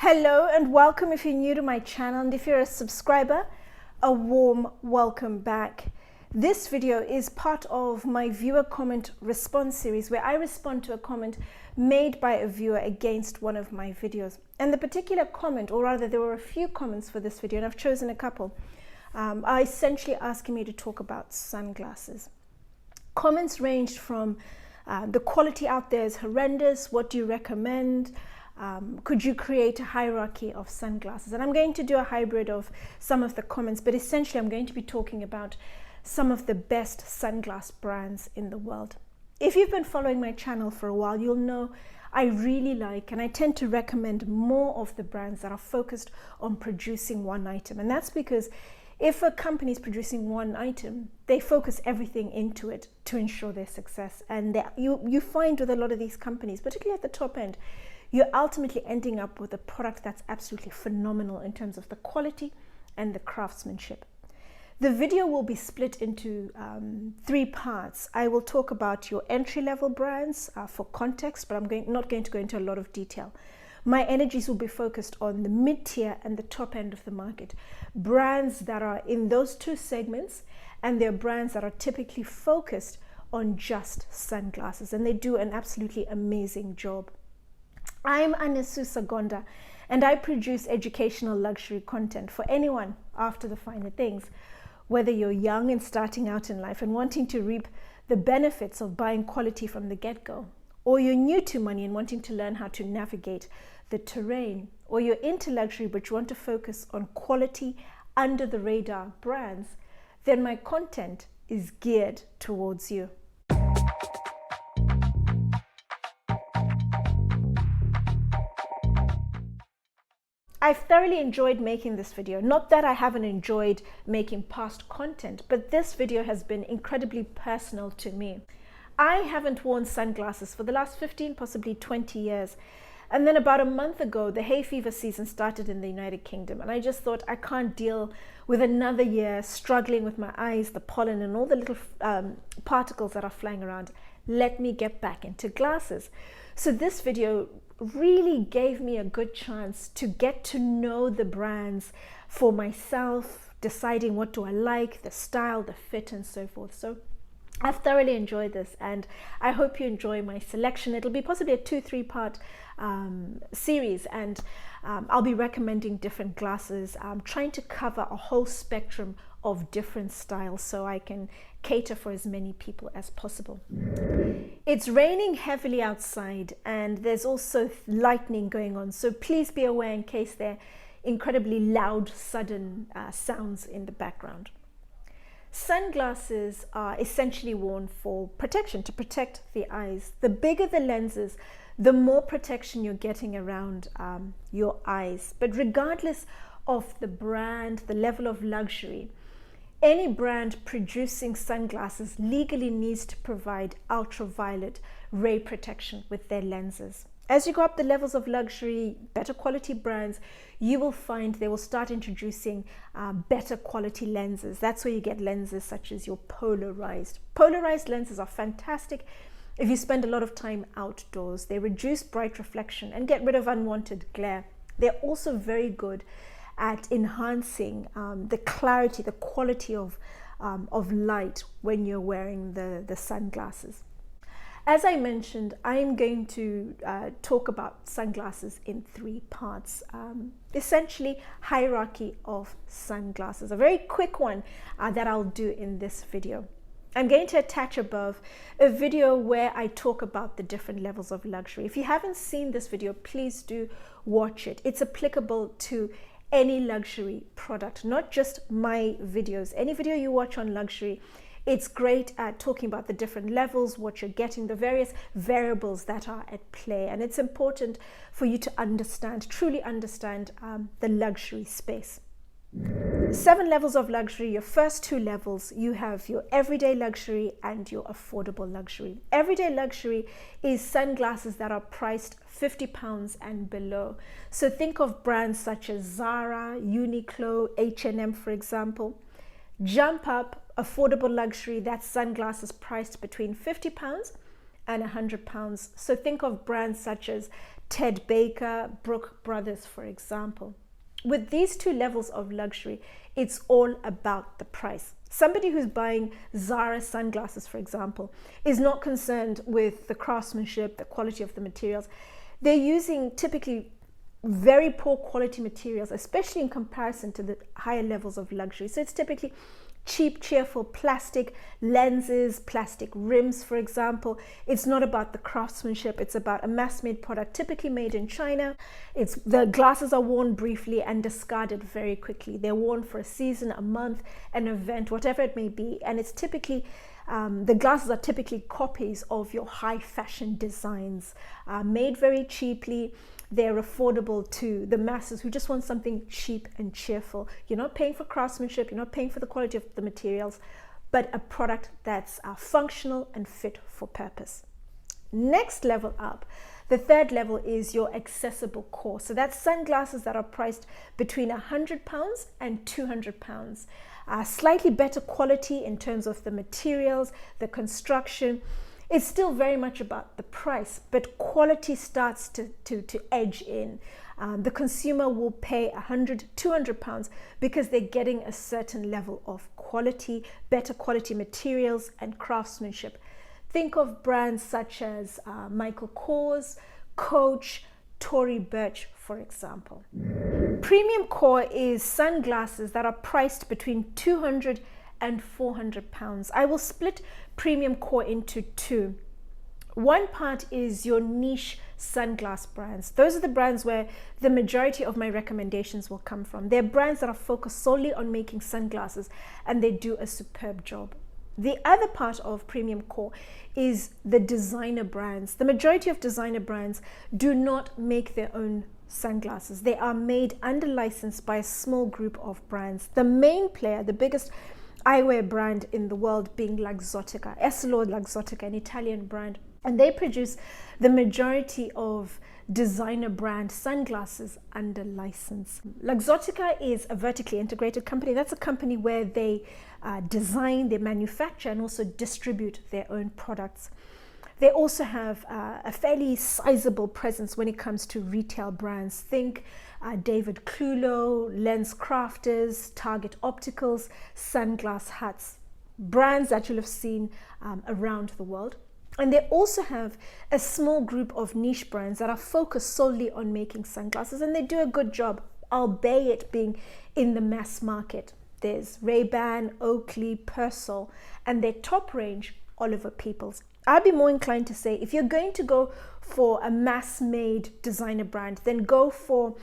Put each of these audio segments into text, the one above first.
Hello and welcome if you're new to my channel, and if you're a subscriber, a warm welcome back. This video is part of my viewer comment response series where I respond to a comment made by a viewer against one of my videos. And the particular comment, or rather there were a few comments for this video and I've chosen a couple, are essentially asking me to talk about sunglasses. Comments ranged from the quality out there is horrendous, what do you recommend? Could you create a hierarchy of sunglasses? And I'm going to do a hybrid of some of the comments, but essentially I'm going to be talking about some of the best sunglass brands in the world. If you've been following my channel for a while, you'll know I really like and I tend to recommend more of the brands that are focused on producing one item. And that's because if a company is producing one item, they focus everything into it to ensure their success. And you find with a lot of these companies, particularly at the top end, you're ultimately ending up with a product that's absolutely phenomenal in terms of the quality and the craftsmanship. The video will be split into three parts. I will talk about your entry-level brands for context, but I'm not going to go into a lot of detail. My energies will be focused on the mid-tier and the top end of the market. Brands that are in those two segments, and they're brands that are typically focused on just sunglasses, and they do an absolutely amazing job. I'm Anesu Sagonda, and I produce educational luxury content for anyone after the finer things. Whether you're young and starting out in life and wanting to reap the benefits of buying quality from the get-go, or you're new to money and wanting to learn how to navigate the terrain, or you're into luxury but you want to focus on quality under the radar brands, then my content is geared towards you. I've thoroughly enjoyed making this video. Not that I haven't enjoyed making past content, but this video has been incredibly personal to me. I haven't worn sunglasses for the last 15, possibly 20 years. And then about a month ago, the hay fever season started in the United Kingdom. And I just thought, I can't deal with another year struggling with my eyes, the pollen and all the little particles that are flying around. Let me get back into glasses. So this video really gave me a good chance to get to know the brands for myself, deciding what do I like, the style, the fit, and so forth. So I've thoroughly enjoyed this, and I hope you enjoy my selection. It'll be possibly a 2-3 part series, and I'll be recommending different glasses. I'm trying to cover a whole spectrum of different styles so I can cater for as many people as possible. It's raining heavily outside and there's also lightning going on, so please be aware in case there are incredibly loud, sudden sounds in the background. Sunglasses are essentially worn for protection, to protect the eyes. The bigger the lenses, the more protection you're getting around your eyes. But regardless of the brand, the level of luxury, any brand producing sunglasses legally needs to provide ultraviolet ray protection with their lenses. As you go up the levels of luxury, better quality brands, you will find they will start introducing better quality lenses. That's where you get lenses such as your polarized. Polarized lenses are fantastic if you spend a lot of time outdoors. They reduce bright reflection and get rid of unwanted glare. They're also very good at enhancing the clarity, the quality of light when you're wearing the sunglasses. As I mentioned, I'm going to talk about sunglasses in 3 parts. Essentially, hierarchy of sunglasses. A very quick one that I'll do in this video. I'm going to attach above a video where I talk about the different levels of luxury. If you haven't seen this video, please do watch it. It's applicable to any luxury product, not just my videos. Any video you watch on luxury, it's great at talking about the different levels, what you're getting, the various variables that are at play. And it's important for you to understand, truly understand the luxury space. 7 levels of luxury. Your first 2 levels, you have your everyday luxury and your affordable luxury. Everyday luxury is sunglasses that are priced £50 and below. So think of brands such as Zara, Uniqlo, H&M, for example. Jump up, affordable luxury, that's sunglasses priced between £50 and £100. So think of brands such as Ted Baker, Brooke Brothers, for example. With these two levels of luxury, it's all about the price. Somebody who's buying Zara sunglasses, for example, is not concerned with the craftsmanship, the quality of the materials. They're using typically very poor quality materials, especially in comparison to the higher levels of luxury. So it's typically cheap, cheerful plastic lenses, plastic rims, for example. It's not about the craftsmanship. It's about a mass-made product, typically made in China. The glasses are worn briefly and discarded very quickly. They're worn for a season, a month, an event, whatever it may be. And it's typically, the glasses are typically copies of your high fashion designs, made very cheaply. They're affordable to the masses who just want something cheap and cheerful. You're not paying for craftsmanship, you're not paying for the quality of the materials, but a product that's functional and fit for purpose. Next level up, the third level is your accessible core. So that's sunglasses that are priced between £100 and £200. Slightly better quality in terms of the materials, the construction. It's still very much about the price, but quality starts to edge in. The consumer will pay £100, £200 because they're getting a certain level of quality, better quality materials and craftsmanship. Think of brands such as Michael Kors, Coach, Tory Burch, for example. Premium core is sunglasses that are priced between £200 and £400. I will split premium core into two. One part is your niche sunglass brands. Those are the brands where the majority of my recommendations will come from. They're brands that are focused solely on making sunglasses, and they do a superb job. The other part of premium core is the designer brands. The majority of designer brands do not make their own sunglasses. They are made under license by a small group of brands. The main player, the biggest eyewear brand in the world, being Luxottica, Luxottica, an Italian brand, and they produce the majority of designer brand sunglasses under license. Luxottica is a vertically integrated company. That's a company where they design, they manufacture, and also distribute their own products. They also have a fairly sizable presence when it comes to retail brands. Think David Clulo, Lens Crafters, Target Opticals, Sunglass Huts, brands that you'll have seen around the world. And they also have a small group of niche brands that are focused solely on making sunglasses, and they do a good job, albeit being in the mass market. There's Ray-Ban, Oakley, Persol, and their top range, Oliver Peoples. I'd be more inclined to say if you're going to go for a mass-made designer brand, then go for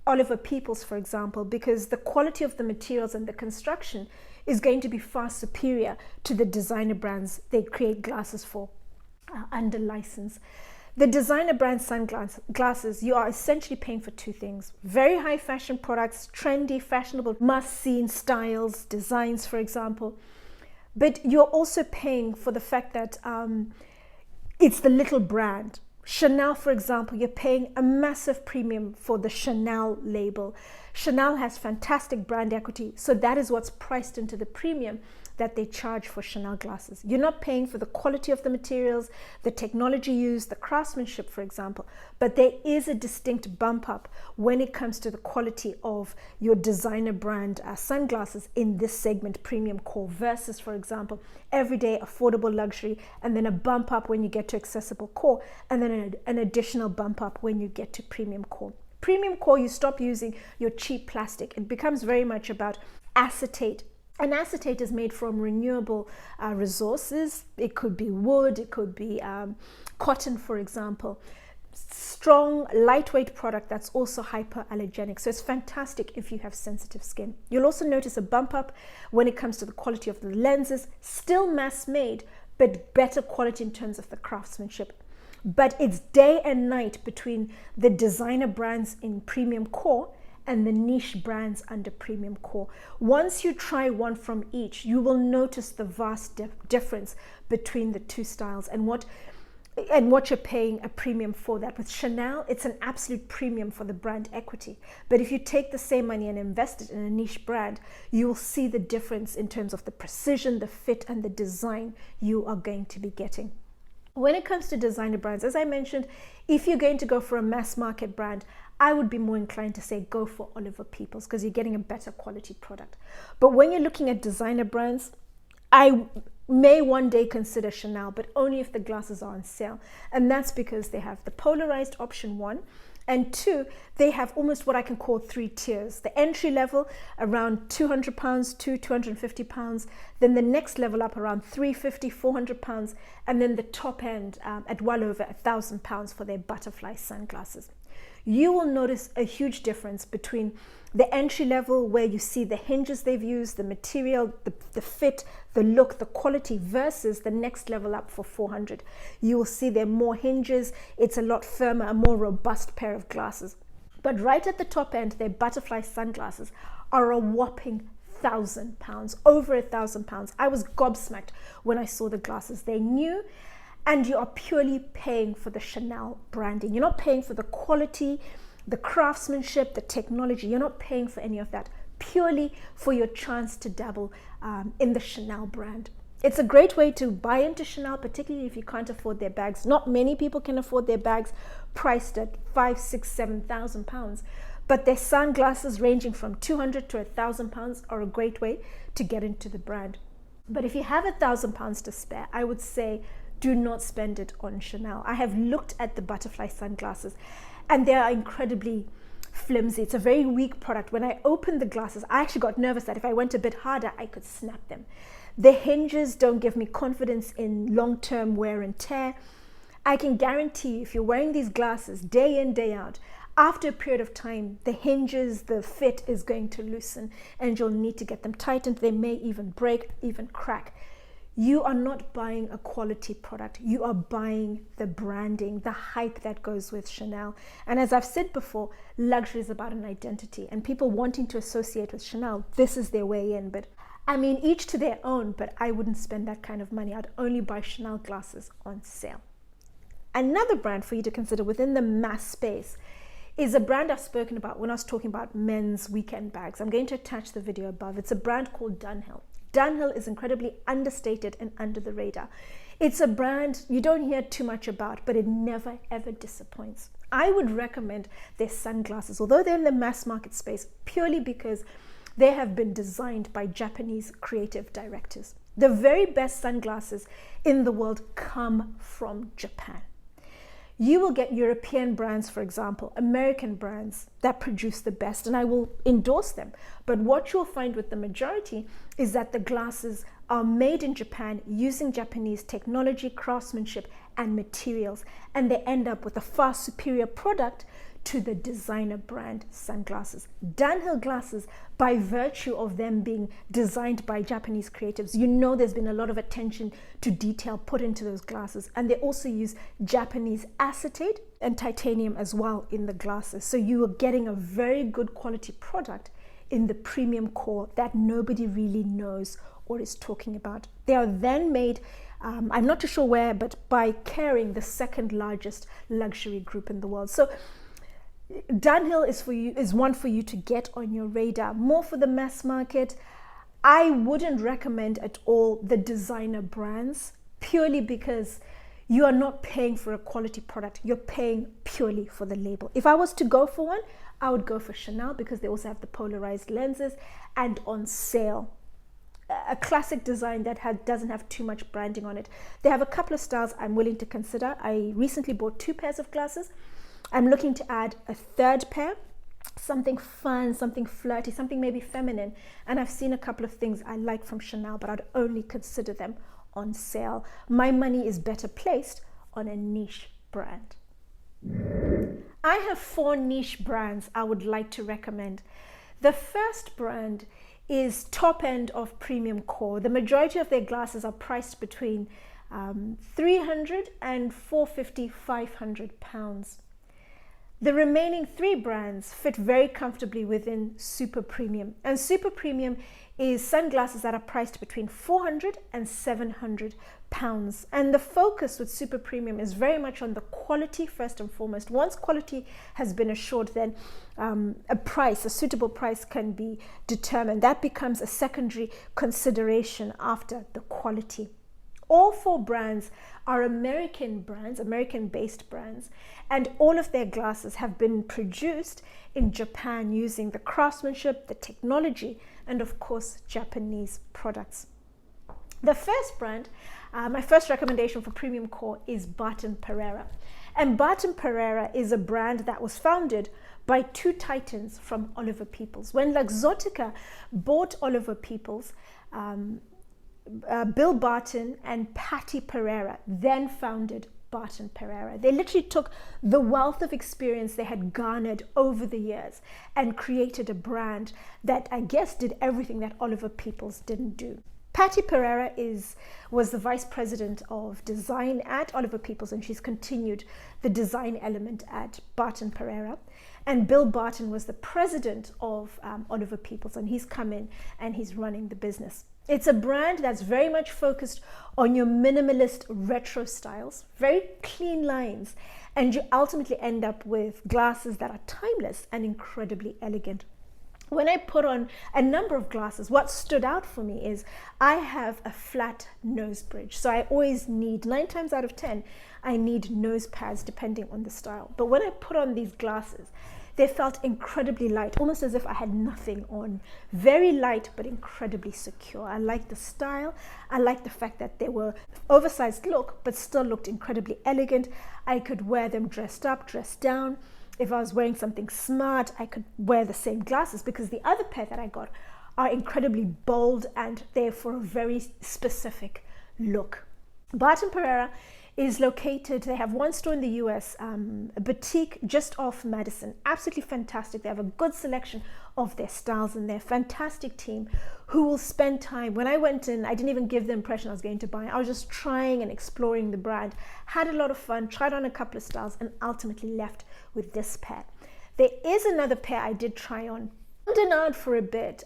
Oliver Peoples, for example, because the quality of the materials and the construction is going to be far superior to the designer brands they create glasses for under license. The designer brand sunglasses, you are essentially paying for two things: very high fashion products, trendy, fashionable, must-seen styles, designs, for example. But you're also paying for the fact that it's the little brand. Chanel, for example, you're paying a massive premium for the Chanel label. Chanel has fantastic brand equity, so that is what's priced into the premium that they charge for Chanel glasses. You're not paying for the quality of the materials, the technology used, the craftsmanship, for example, but there is a distinct bump up when it comes to the quality of your designer brand sunglasses in this segment, premium core, versus, for example, everyday affordable luxury, and then a bump up when you get to accessible core, and then an additional bump up when you get to premium core. Premium core, you stop using your cheap plastic. It becomes very much about acetate. And acetate is made from renewable resources. It could be wood, it could be cotton, for example. Strong, lightweight product that's also hyperallergenic. So it's fantastic if you have sensitive skin. You'll also notice a bump up when it comes to the quality of the lenses. Still mass made, but better quality in terms of the craftsmanship. But it's day and night between the designer brands in premium core and the niche brands under premium core. Once you try one from each, you will notice the vast difference between the two styles and what you're paying a premium for that. With Chanel, it's an absolute premium for the brand equity. But if you take the same money and invest it in a niche brand, you will see the difference in terms of the precision, the fit, and the design you are going to be getting. When it comes to designer brands, as I mentioned, if you're going to go for a mass market brand, I would be more inclined to say go for Oliver Peoples because you're getting a better quality product. But when you're looking at designer brands, I may one day consider Chanel, but only if the glasses are on sale. And that's because they have the polarized option 1, and 2, they have almost what I can call 3 tiers. The entry level around £200 to £250, then the next level up around £350, £400, and then the top end at well over £1,000 for their butterfly sunglasses. You will notice a huge difference between the entry level, where you see the hinges they've used, the material, the fit, the look, the quality, versus the next level up for 400. You will see there are more hinges, it's a lot firmer, a more robust pair of glasses. But right at the top end, their butterfly sunglasses are a whopping £1,000, over £1,000. I was gobsmacked when I saw the glasses. They're new, and you are purely paying for the Chanel branding. You're not paying for the quality, the craftsmanship, the technology. You're not paying for any of that, purely for your chance to dabble in the Chanel brand. It's a great way to buy into Chanel, particularly if you can't afford their bags. Not many people can afford their bags priced at £5,000, £6,000, £7,000. But their sunglasses ranging from £200 to £1,000 are a great way to get into the brand. But if you have £1,000 to spare, I would say do not spend it on Chanel. I have looked at the butterfly sunglasses and they are incredibly flimsy. It's a very weak product. When I opened the glasses, I actually got nervous that if I went a bit harder, I could snap them. The hinges don't give me confidence in long-term wear and tear. I can guarantee you, if you're wearing these glasses day in, day out, after a period of time, the hinges, the fit is going to loosen and you'll need to get them tightened. They may even break, even crack. You are not buying a quality product. You are buying the branding, the hype that goes with Chanel. And as I've said before, luxury is about an identity, and people wanting to associate with Chanel, this is their way in. But I mean, each to their own, but I wouldn't spend that kind of money. I'd only buy Chanel glasses on sale. Another brand for you to consider within the mass space is a brand I've spoken about when I was talking about men's weekend bags. I'm going to attach the video above. It's a brand called Dunhill. Dunhill is incredibly understated and under the radar. It's a brand you don't hear too much about, but it never ever disappoints. I would recommend their sunglasses, although they're in the mass market space, purely because they have been designed by Japanese creative directors. The very best sunglasses in the world come from Japan. You will get European brands, for example, American brands that produce the best, and I will endorse them. But what you'll find with the majority is that the glasses are made in Japan using Japanese technology, craftsmanship, and materials, and they end up with a far superior product to the designer brand sunglasses. Dunhill glasses, by virtue of them being designed by Japanese creatives, you know there's been a lot of attention to detail put into those glasses, and they also use Japanese acetate and titanium as well in the glasses. So you are getting a very good quality product in the premium core that nobody really knows or is talking about. They are then made, I'm not too sure where, but by Kering, the second largest luxury group in the world. So Dunhill is one for you to get on your radar. More for the mass market, I wouldn't recommend at all the designer brands, purely because you are not paying for a quality product. You're paying purely for the label. If I was to go for one, I would go for Chanel, because they also have the polarized lenses, and on sale, a classic design that doesn't have too much branding on it. They have a couple of styles I'm willing to consider. I recently bought 2 pairs of glasses. I'm looking to add a 3rd pair, something fun, something flirty, something maybe feminine. And I've seen a couple of things I like from Chanel, but I'd only consider them on sale. My money is better placed on a niche brand. I have 4 niche brands I would like to recommend. The first brand is top end of premium core. The majority of their glasses are priced between £300 and £450, £500. The remaining 3 brands fit very comfortably within super premium, and super premium is sunglasses that are priced between £400 and £700. And the focus with super premium is very much on the quality first and foremost. Once quality has been assured, then a suitable price can be determined. That becomes a secondary consideration after the quality. All four brands are American brands, American-based brands, and all of their glasses have been produced in Japan using the craftsmanship, the technology, and of course, Japanese products. The first brand, my first recommendation for premium core is Barton Pereira. And Barton Pereira is a brand that was founded by two titans from Oliver Peoples. When Luxottica bought Oliver Peoples, Bill Barton and Patty Pereira then founded Barton Pereira. They literally took the wealth of experience they had garnered over the years and created a brand that, I guess, did everything that Oliver Peoples didn't do. Patty Pereira was the vice president of design at Oliver Peoples, and she's continued the design element at Barton Pereira. And Bill Barton was the president of Oliver Peoples, and he's come in and he's running the business. It's a brand that's very much focused on your minimalist retro styles, very clean lines, and you ultimately end up with glasses that are timeless and incredibly elegant. When I put on a number of glasses, what stood out for me is I have a flat nose bridge. So I always need, 9 times out of 10, I need nose pads depending on the style. But when I put on these glasses, they felt incredibly light, almost as if I had nothing on. Very light, but incredibly secure. I like the style. I like the fact that they were oversized look, but still looked incredibly elegant. I could wear them dressed up, dressed down. If I was wearing something smart, I could wear the same glasses, because the other pair that I got are incredibly bold and they're for a very specific look. Barton Pereira is located, they have one store in the US, a boutique just off Madison. Absolutely fantastic. They have a good selection of their styles and their fantastic team who will spend time. When I went in, I didn't even give the impression I was going to buy. I was just trying and exploring the brand, had a lot of fun, tried on a couple of styles, and ultimately left with this pair. There is another pair I did try on. Denied for a bit.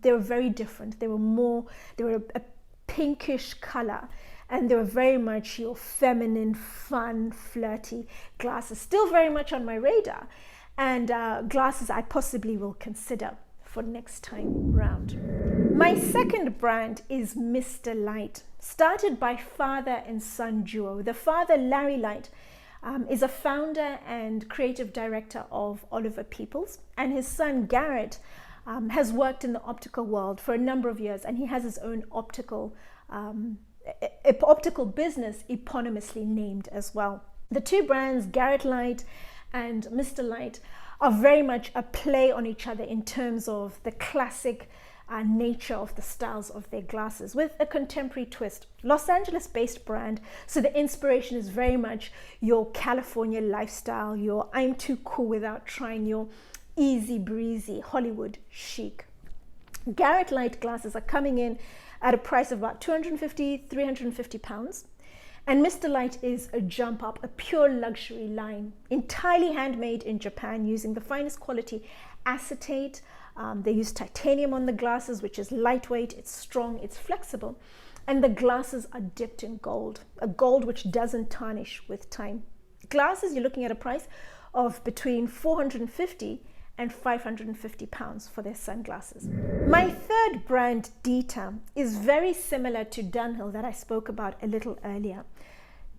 They were very different. They were a pinkish color, and they were very much your feminine, fun, flirty glasses. Still very much on my radar, and glasses I possibly will consider for next time round. My second brand is Mr Leight, started by father and son duo. The father, Larry Leight, is a founder and creative director of Oliver Peoples, and his son Garrett has worked in the optical world for a number of years, and he has his own optical business eponymously named as well. The two brands, Garrett Leight and Mr Leight, are very much a play on each other in terms of the classic nature of the styles of their glasses with a contemporary twist. Los Angeles based brand, so the inspiration is very much your California lifestyle, your I'm too cool without trying, your easy breezy Hollywood chic. Garrett Leight glasses are coming in at a price of about 250, 350 pounds. And Mr Leight is a jump up, a pure luxury line, entirely handmade in Japan using the finest quality acetate. They use titanium on the glasses, which is lightweight, it's strong, it's flexible. And the glasses are dipped in gold, a gold which doesn't tarnish with time. Glasses, you're looking at a price of between 450 and 550 pounds for their sunglasses. My third brand, Dita, is very similar to Dunhill that I spoke about a little earlier.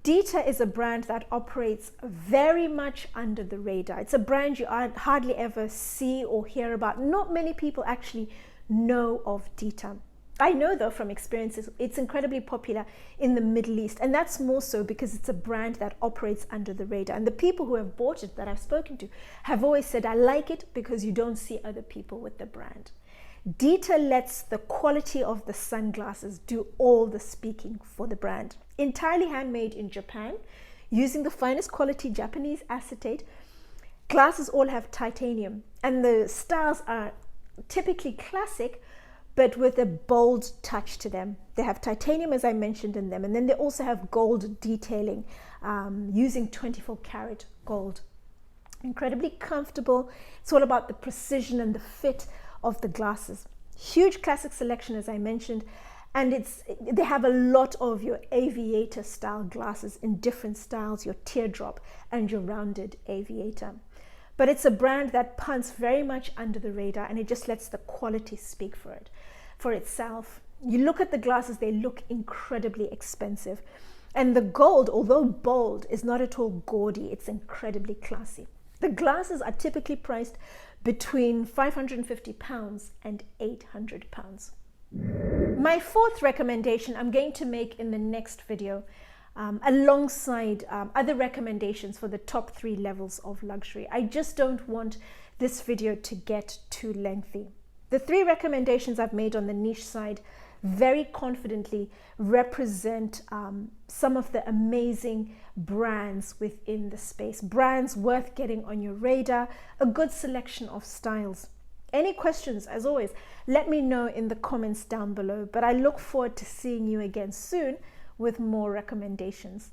Dita is a brand that operates very much under the radar. It's a brand you hardly ever see or hear about. Not many people actually know of Dita. I know though from experiences, it's incredibly popular in the Middle East, and that's more so because it's a brand that operates under the radar. And the people who have bought it that I've spoken to have always said, I like it because you don't see other people with the brand. Dita lets the quality of the sunglasses do all the speaking for the brand. Entirely handmade in Japan, using the finest quality Japanese acetate. Glasses all have titanium, and the styles are typically classic, but with a bold touch to them. They have titanium, as I mentioned, in them, and then they also have gold detailing using 24 karat gold. Incredibly comfortable. It's all about the precision and the fit of the glasses. Huge classic selection, as I mentioned, and they have a lot of your aviator style glasses in different styles, your teardrop and your rounded aviator. But it's a brand that punts very much under the radar, and it just lets the quality speak for itself. You look at the glasses, they look incredibly expensive. And the gold, although bold, is not at all gaudy. It's incredibly classy. The glasses are typically priced between £550 and £800. My fourth recommendation I'm going to make in the next video, alongside other recommendations for the top 3 levels of luxury. I just don't want this video to get too lengthy. The 3 recommendations I've made on the niche side very confidently represent some of the amazing brands within the space, brands worth getting on your radar, a good selection of styles. Any questions, as always, let me know in the comments down below, but I look forward to seeing you again soon with more recommendations.